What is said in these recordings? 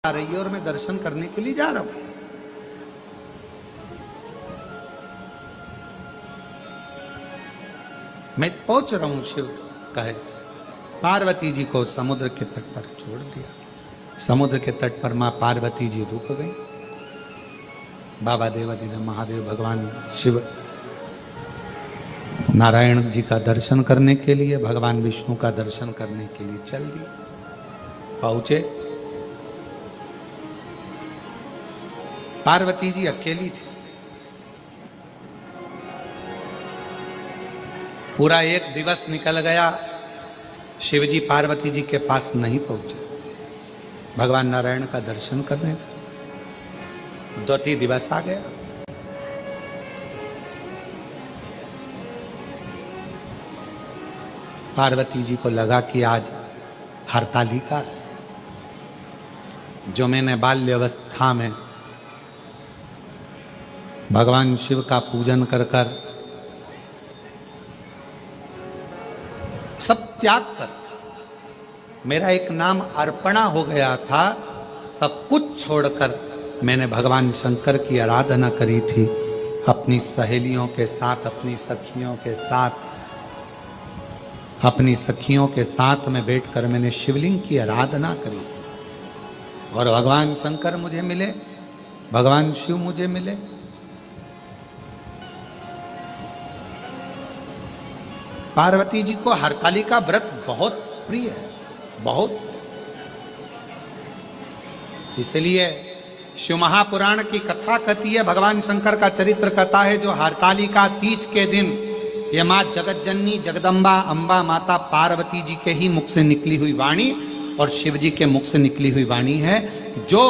आ रही है और मैं दर्शन करने के लिए जा रहा हूं। मैं पहुंच रहा हूं, शिव कहे। पार्वती जी को समुद्र के तट पर छोड़ दिया। समुद्र के तट पर मां पार्वती जी रुक गई। बाबा देवादिदेव महादेव भगवान शिव नारायण जी का दर्शन करने के लिए, भगवान विष्णु का दर्शन करने के लिए चल दिए। पहुंचे, पार्वती जी अकेली थी। पूरा एक दिवस निकल गया, शिवजी पार्वती जी के पास नहीं पहुंचे भगवान नारायण का दर्शन करने का। द्वितीय दिवस आ गया। पार्वती जी को लगा कि आज हरतालिका है, जो मैंने बाल्य अवस्था में भगवान शिव का पूजन कर कर सब त्याग कर, मेरा एक नाम अर्पणा हो गया था, सब कुछ छोड़कर मैंने भगवान शंकर की आराधना करी थी। अपनी सहेलियों के साथ, अपनी सखियों के साथ, अपनी सखियों के साथ में बैठकर मैंने शिवलिंग की आराधना करी थी। और भगवान शंकर मुझे मिले, भगवान शिव मुझे मिले। पार्वती जी को हरतालिका व्रत बहुत प्रिय है, बहुत। इसलिए शिव महापुराण की कथा कहती है, भगवान शंकर का चरित्र कथा है, जो हरतालिका तीज के दिन ये माँ जगत जननी जगदम्बा अम्बा माता पार्वती जी के ही मुख से निकली हुई वाणी और शिव जी के मुख से निकली हुई वाणी है, जो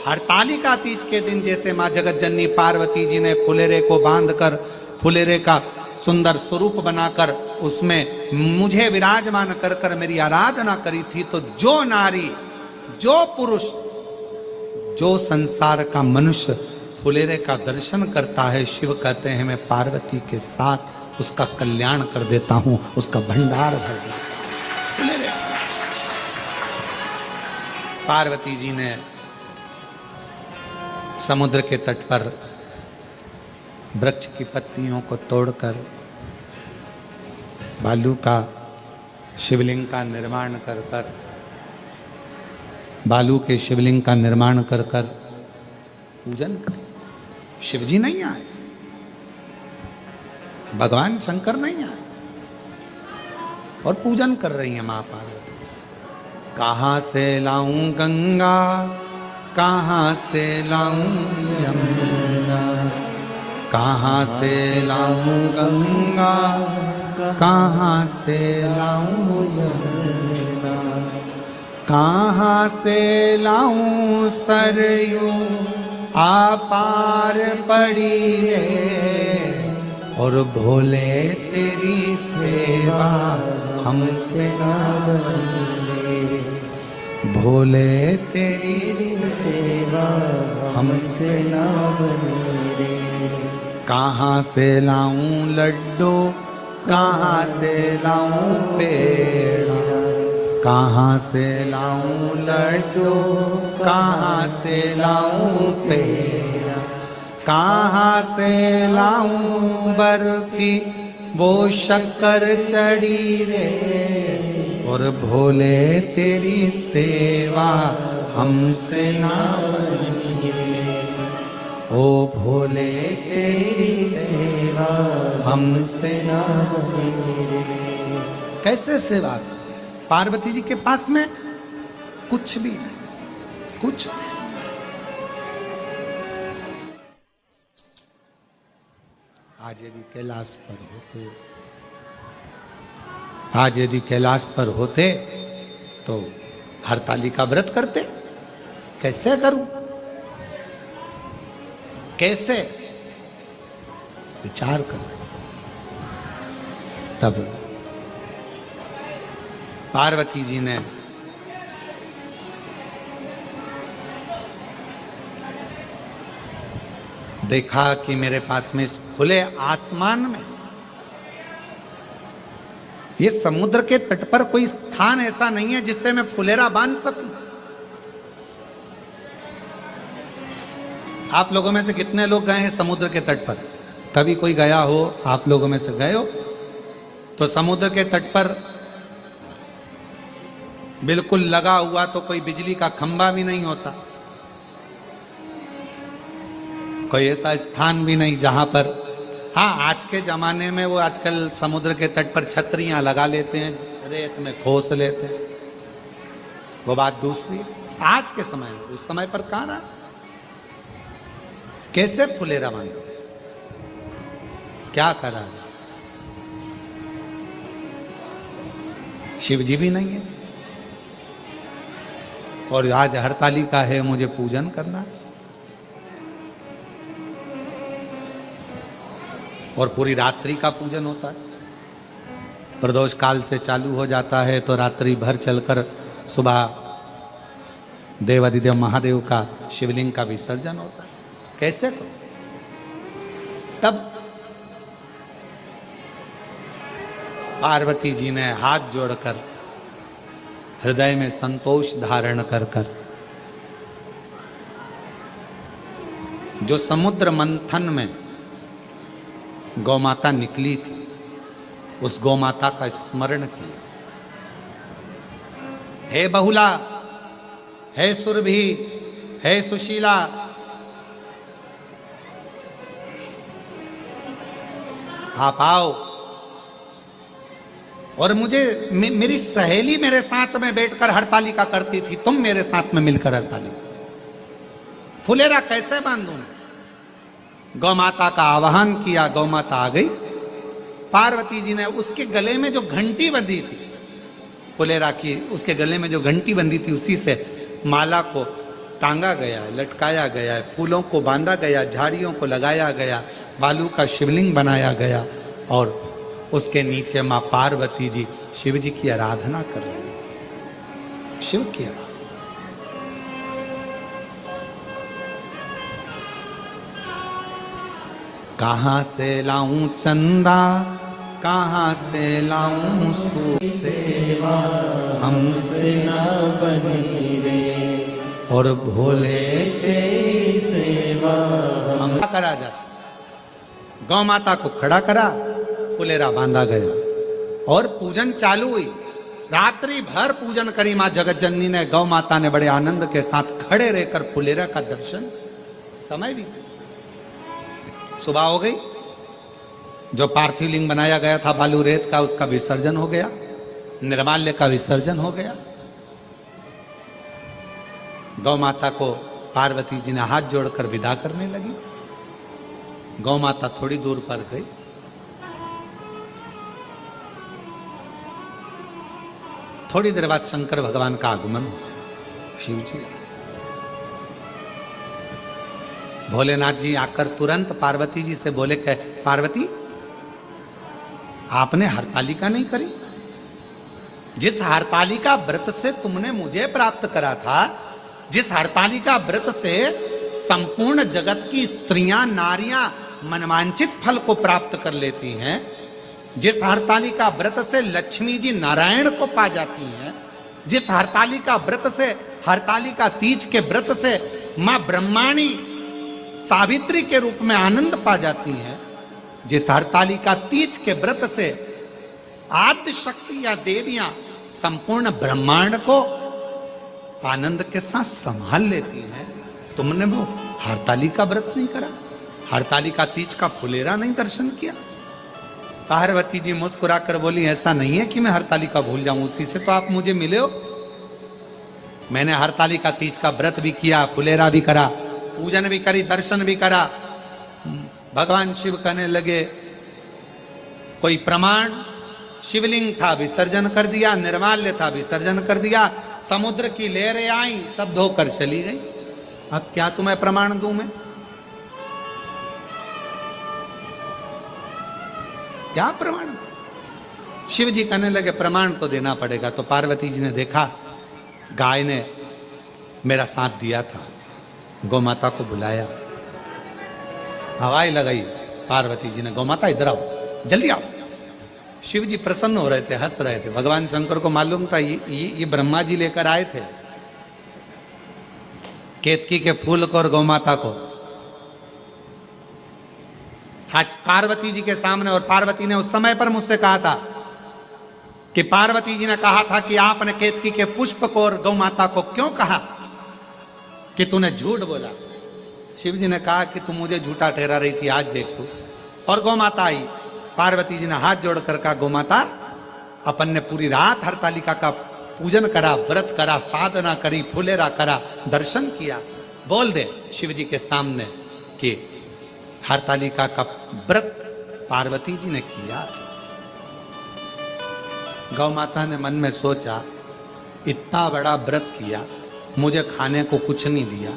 हरतालिका तीज के दिन जैसे माँ जगत जननी पार्वती जी ने फुलेरे को बांधकर, फुलेरे का सुंदर स्वरूप बनाकर उसमें मुझे विराजमान कर कर मेरी आराधना करी थी, तो जो नारी, जो पुरुष, जो संसार का मनुष्य फुलेरे का दर्शन करता है, शिव कहते हैं मैं पार्वती के साथ उसका कल्याण कर देता हूं, उसका भंडार भर देता हूं। पार्वती जी ने समुद्र के तट पर वृक्ष की पत्तियों को तोड़कर बालू का शिवलिंग का निर्माण कर कर, बालू के शिवलिंग का निर्माण कर कर पूजन कर। शिवजी नहीं आए, भगवान शंकर नहीं आए, और पूजन कर रही है मां पार्वती। कहां से लाऊं गंगा, कहां से लाऊं यमुना, कहां से लाऊं गंगा, कहां से लाऊं यमुना, कहां से लाऊं सरयू आपार पड़ी रे, और भोले तेरी सेवा हमसे ना बनी, भोले तेरी सेवा हमसे ना बनी। कहाँ से लाऊं लड्डू, कहाँ से लाऊं पेड़ा, कहाँ से लाऊं लड्डू, कहाँ से लाऊं पेड़ा, कहाँ से लाऊं बर्फी वो शक्कर चढ़ी रे, और भोले तेरी सेवा हमसे ना बनी रे, ओ भोले तेरी सेवा हमसे ना बनी रे। कैसे सेवा? पार्वती जी के पास में कुछ भी नहीं, कुछ। आज यदि कैलाश पर होते, आज यदि कैलाश पर होते तो हरतालिका व्रत करते। कैसे करूं, कैसे? विचार कर। तब पार्वती जी ने देखा कि मेरे पास में इस खुले आसमान में, ये समुद्र के तट पर कोई स्थान ऐसा नहीं है जिस पे मैं फुलेरा बांध सकूं। आप लोगों में से कितने लोग गए हैं समुद्र के तट पर? कभी कोई गया हो, आप लोगों में से गए हो? तो समुद्र के तट पर बिल्कुल लगा हुआ तो कोई बिजली का खंभा भी नहीं होता, कोई ऐसा स्थान भी नहीं जहां पर, हाँ आज के जमाने में वो आजकल समुद्र के तट पर छतरियां लगा लेते हैं, रेत में खोस लेते हैं, वो बात दूसरी है। आज के समय में, उस समय पर कहां रहा? कैसे फुलेरा बांधो, क्या करा? शिव जी भी नहीं है और आज हरतालिका है, मुझे पूजन करना और पूरी रात्रि का पूजन होता है। प्रदोष काल से चालू हो जाता है तो रात्रि भर चलकर सुबह देवाधिदेव महादेव का शिवलिंग का विसर्जन होता है। कैसे करो? तब पार्वती जी ने हाथ जोड़कर हृदय में संतोष धारण कर कर जो समुद्र मंथन में गौमाता निकली थी, उस गौमाता का स्मरण किया। हे बहुला, हे सुरभि, हे सुशीला, आप आओ और मुझे मेरी सहेली मेरे साथ में बैठकर हरतालिका करती थी, तुम मेरे साथ में मिलकर हरतालिका। फुलेरा कैसे बांधूं? गौ माता का आवाहन किया, गौ माता आ गई। पार्वती जी ने उसके गले में जो घंटी बंधी थी, फुलेरा की उसके गले में जो घंटी बंधी थी, उसी से माला को टांगा गया है, लटकाया गया है, फूलों को बांधा गया, झाड़ियों को लगाया गया, बालू का शिवलिंग बनाया गया और उसके नीचे मां पार्वती जी शिव जी की आराधना कर रहे हैं। शिव की आराधना। कहां से लाऊं चंदा, कहां से लाऊं सेवा, हमसे ना बनी रे और भोले तेरी सेवा। हम करा जाए, गौ माता को खड़ा करा, फुलेरा बांधा गया और पूजन चालू हुई। रात्रि भर पूजन करी मां जगत जननी ने। गौ माता ने बड़े आनंद के साथ खड़े रहकर फुलेरा का दर्शन। समय भी सुबह हो गई। जो पार्थिव लिंग बनाया गया था बालू रेत का, उसका विसर्जन हो गया, निर्माल्य का विसर्जन हो गया। गौ माता को पार्वती जी ने हाथ जोड़कर विदा करने लगी। गौ माता थोड़ी दूर पर गई। थोड़ी देर बाद शंकर भगवान का आगमन हो गया। शिव जी, भोलेनाथ जी आकर तुरंत पार्वती जी से बोले, पार्वती आपने हरतालिका नहीं करी? जिस हरतालिका व्रत से तुमने मुझे प्राप्त करा था, जिस हरतालिका व्रत से संपूर्ण जगत की स्त्रियां नारियां मनवांचित फल को प्राप्त कर लेती हैं, जिस हरतालिका व्रत से लक्ष्मी जी नारायण को पा जाती हैं, जिस हरतालिका व्रत से, हरतालिका तीज के व्रत से मां ब्रह्माणी सावित्री के रूप में आनंद पा जाती हैं, जिस हरतालिका तीज के व्रत से आद्य शक्ति या देवियां संपूर्ण ब्रह्मांड को आनंद के साथ संभाल लेती हैं, तुमने वो हरतालिका व्रत नहीं करा? हरतालिका तीज का फुलेरा नहीं दर्शन किया? पार्वती जी मुस्कुराकर बोली, ऐसा नहीं है कि मैं हरतालिका भूल जाऊं, उसी से तो आप मुझे मिले हो। मैंने हरतालिका तीज का व्रत भी किया, फुलेरा भी करा, पूजन भी करी, दर्शन भी करा। भगवान शिव कहने लगे, कोई प्रमाण? शिवलिंग था, विसर्जन कर दिया, निर्माल्य था, विसर्जन कर दिया, समुद्र की लहरें आई, सब धोकर चली गई। अब क्या तुम्हें प्रमाण दूं मैं? क्या प्रमाण? शिव जी कहने लगे, प्रमाण तो देना पड़ेगा। तो पार्वती जी ने देखा, गाय ने मेरा साथ दिया था, गौ माता को बुलाया, हवाई लगाई। पार्वती जी ने, गौ माता इधर आओ, जल्दी आओ। शिव जी प्रसन्न हो रहे थे, हंस रहे थे। भगवान शंकर को मालूम था ये ब्रह्मा जी लेकर आए थे केतकी के फूल को और गौ माता को। आज पार्वती जी के सामने, और पार्वती ने उस समय पर मुझसे कहा था कि पार्वती जी ने कहा था कि आपने केतकी के पुष्प को और गौ माता को क्यों कहा कि तूने झूठ बोला। शिव जी ने कहा कि तू मुझे झूठा ठहरा रही थी, आज देख तू। और गौ माता आई, पार्वती जी ने हाथ जोड़कर कहा, गौ माता अपन ने पूरी रात हरतालिका का पूजन करा, व्रत करा, साधना करी, फुलेरा करा, दर्शन किया। बोल दे शिव जी के सामने कि हरतालिका का व्रत पार्वती जी ने किया। गौ माता ने मन में सोचा, इतना बड़ा व्रत किया, मुझे खाने को कुछ नहीं दिया,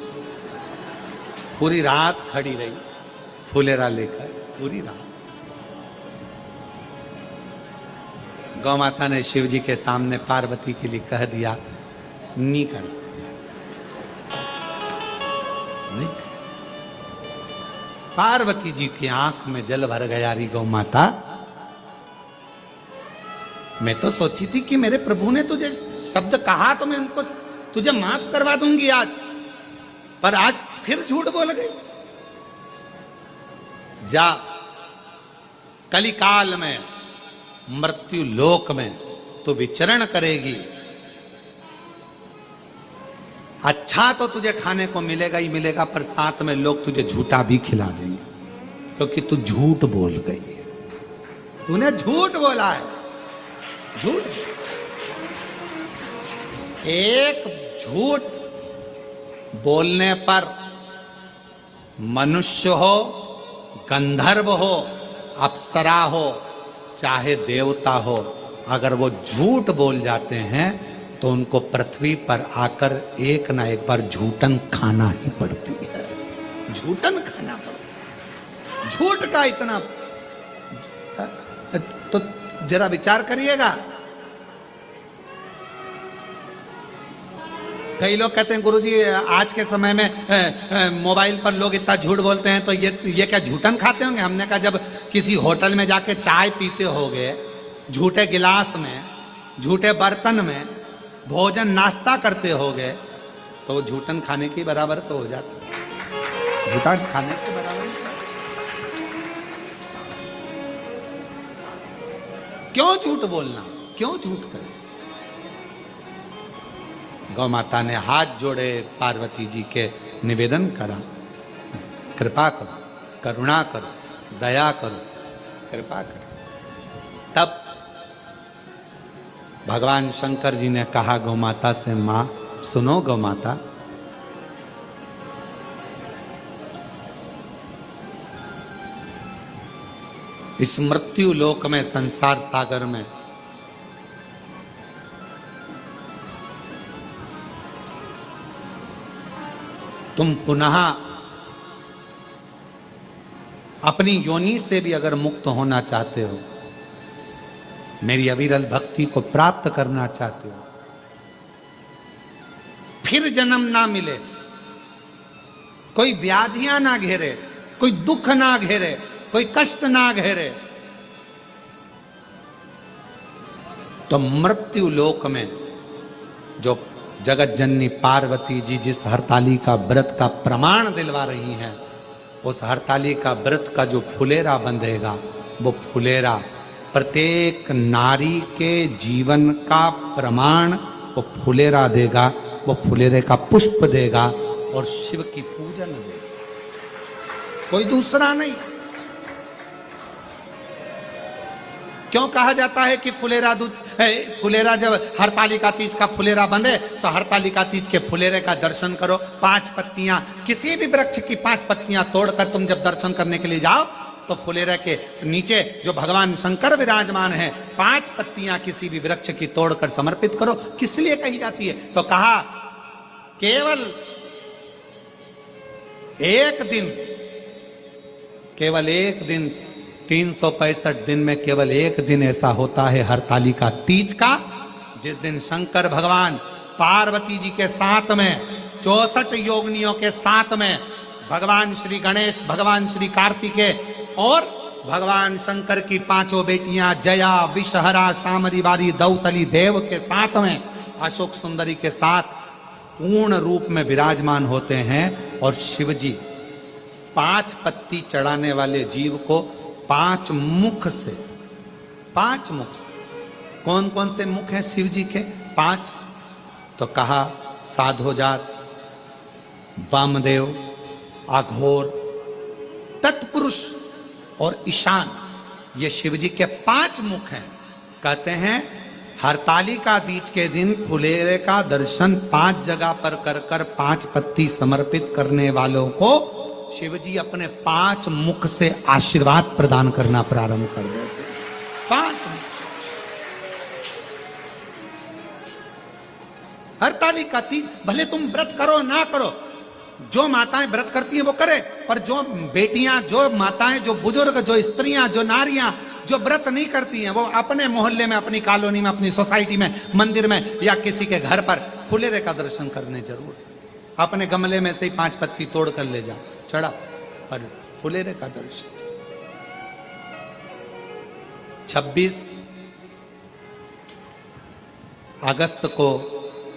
पूरी रात खड़ी रही फुलेरा लेकर, पूरी रात। गौ माता ने शिव जी के सामने पार्वती के लिए कह दिया, नहीं कर, नहीं। पार्वती जी की आंख में जल भर गया। री गौ माता, मैं तो सोची थी कि मेरे प्रभु ने तुझे शब्द कहा तो मैं उनको तुझे माफ करवा दूंगी आज, पर आज फिर झूठ बोल गई। जा, कलिकाल में मृत्यु लोक में तो विचरण करेगी। अच्छा तो तुझे खाने को मिलेगा ही मिलेगा, पर साथ में लोग तुझे झूठा भी खिला देंगे, क्योंकि तू झूठ बोल गई है। तूने झूठ बोला है, झूठ। एक झूठ बोलने पर मनुष्य हो, गंधर्व हो, अप्सरा हो, चाहे देवता हो, अगर वो झूठ बोल जाते हैं तो उनको पृथ्वी पर आकर एक ना एक बार झूठन खाना ही पड़ती है। झूठन खाना पड़ता है। झूठ का इतना, तो जरा विचार करिएगा। कई लोग कहते हैं गुरुजी आज के समय में मोबाइल पर लोग इतना झूठ बोलते हैं, तो ये क्या झूठन खाते होंगे? हमने कहा जब किसी होटल में जाके चाय पीते होगे झूठे गिलास में, झूठे बर्तन में भोजन नाश्ता करते होगे, तो झूठन खाने के बराबर तो हो जाता है। झूठा खाने के बराबर। क्यों झूठ बोलना, क्यों झूठ करें? गौ माता ने हाथ जोड़े, पार्वती जी के निवेदन करा, कृपा करो, करुणा करो, दया करो, कृपा करो। तब भगवान शंकर जी ने कहा गौ माता से, मां सुनो गौ माता, इस मृत्यु लोक में, संसार सागर में तुम पुनः अपनी योनि से भी अगर मुक्त होना चाहते हो, मेरी अविरल भक्ति को प्राप्त करना चाहते हो, फिर जन्म ना मिले, कोई व्याधियां ना घेरे, कोई दुख ना घेरे, कोई कष्ट ना घेरे, तो मृत्यु लोक में जो जगत जननी पार्वती जी जिस हरतालिका व्रत का प्रमाण दिलवा रही हैं, उस हरतालिका व्रत का जो फुलेरा बंधेगा, वो फुलेरा प्रत्येक नारी के जीवन का प्रमाण वो फुलेरा देगा, वो फुलेरे का पुष्प देगा और शिव की पूजन देगा, कोई दूसरा नहीं। क्यों कहा जाता है कि फुलेरा दूध, फुलेरा जब हरतालिका तीज का फुलेरा बंधे तो हरतालिका तीज के फुलेरे का दर्शन करो। 5 पत्तियां, किसी भी वृक्ष की 5 पत्तियां तोड़कर तुम जब दर्शन करने के लिए जाओ तो फुलेरे के नीचे जो भगवान शंकर विराजमान है, 5 पत्तियां किसी भी वृक्ष की तोड़कर समर्पित करो। किस लिए कही जाती है? तो कहा केवल एक दिन 365 दिन में केवल एक दिन ऐसा होता है हरतालिका तीज का, जिस दिन शंकर भगवान पार्वती जी के साथ में 64 योगिनियों के साथ में भगवान श्री गणेश, भगवान श्री कार्तिकेय और भगवान शंकर की 5 बेटियां जया, विषहरा, शामरी बारी, दौतली देव के साथ में अशोक सुंदरी के साथ पूर्ण रूप में विराजमान होते हैं। और शिव जी 5 पत्ती चढ़ाने वाले जीव को 5 मुख से, 5 मुख से, कौन कौन से मुख हैं शिव जी के? 5। तो कहा साधोजात, वामदेव, अघोर, तत्पुरुष और ईशान, ये शिव जी के 5 मुख हैं। कहते हैं हरतालिका तीज के दिन फुलेरे का दर्शन 5 जगह पर कर कर 5 पत्ती समर्पित करने वालों को शिव जी अपने 5 मुख से आशीर्वाद प्रदान करना प्रारंभ कर देते। 5 मुख। हरतालिका तीज भले तुम व्रत करो ना करो, जो माताएं व्रत करती हैं वो करे, पर जो बेटियां, जो माताएं, जो बुजुर्ग, जो स्त्रियां, जो नारियां जो व्रत नहीं करती हैं, वो अपने मोहल्ले में, अपनी कॉलोनी में, अपनी सोसाइटी में, मंदिर में या किसी के घर पर फुलेरे का दर्शन करने जरूर। अपने गमले में से ही 5 पत्ती तोड़ कर ले जाओ, चढ़ा और फुलेरे का दर्शन। 26 अगस्त को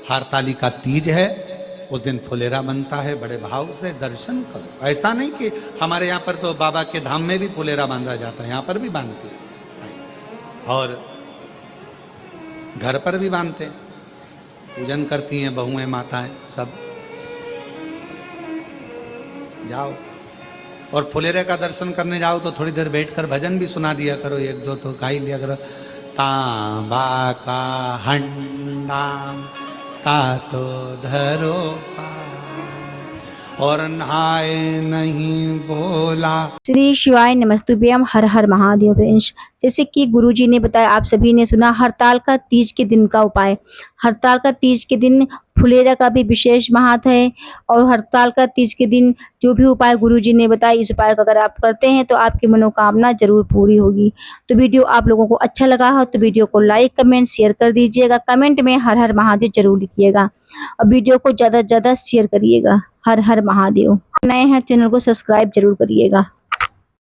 हरतालिका तीज है, उस दिन फुलेरा बनता है। बड़े भाव से दर्शन करो। ऐसा नहीं कि हमारे यहाँ पर तो बाबा के धाम में भी फुलेरा बांधा जाता है, यहाँ पर भी बांधते हैं और घर पर भी बांधते हैं, पूजन करती हैं बहुएं, माताएं सब। जाओ और फुलेरे का दर्शन करने जाओ तो थोड़ी देर बैठकर भजन भी सुना दिया करो, 1-2 तो गा ही लिया करो। तांबा का हंडाम तो धरो और नहाए नहीं बोला। श्री शिवाय नमस्तुभ्यम, हर हर महादेव। फ्रेंड्स, जैसे कि गुरुजी ने बताया, आप सभी ने सुना हरतालिका तीज के दिन का उपाय। हरतालिका तीज के दिन फुलेरा का भी विशेष महत्व है और हरतालिका तीज के दिन जो भी उपाय गुरुजी ने बताया, इस उपाय को अगर आप करते हैं तो आपकी मनोकामना जरूर पूरी होगी। तो वीडियो आप लोगों को अच्छा लगा हो तो वीडियो को लाइक, कमेंट, शेयर कर दीजिएगा। कमेंट में हर हर महादेव जरूर लिखिएगा और वीडियो को ज़्यादा से ज़्यादा शेयर करिएगा। हर हर महादेव। नए हैं चैनल को सब्सक्राइब जरूर करिएगा।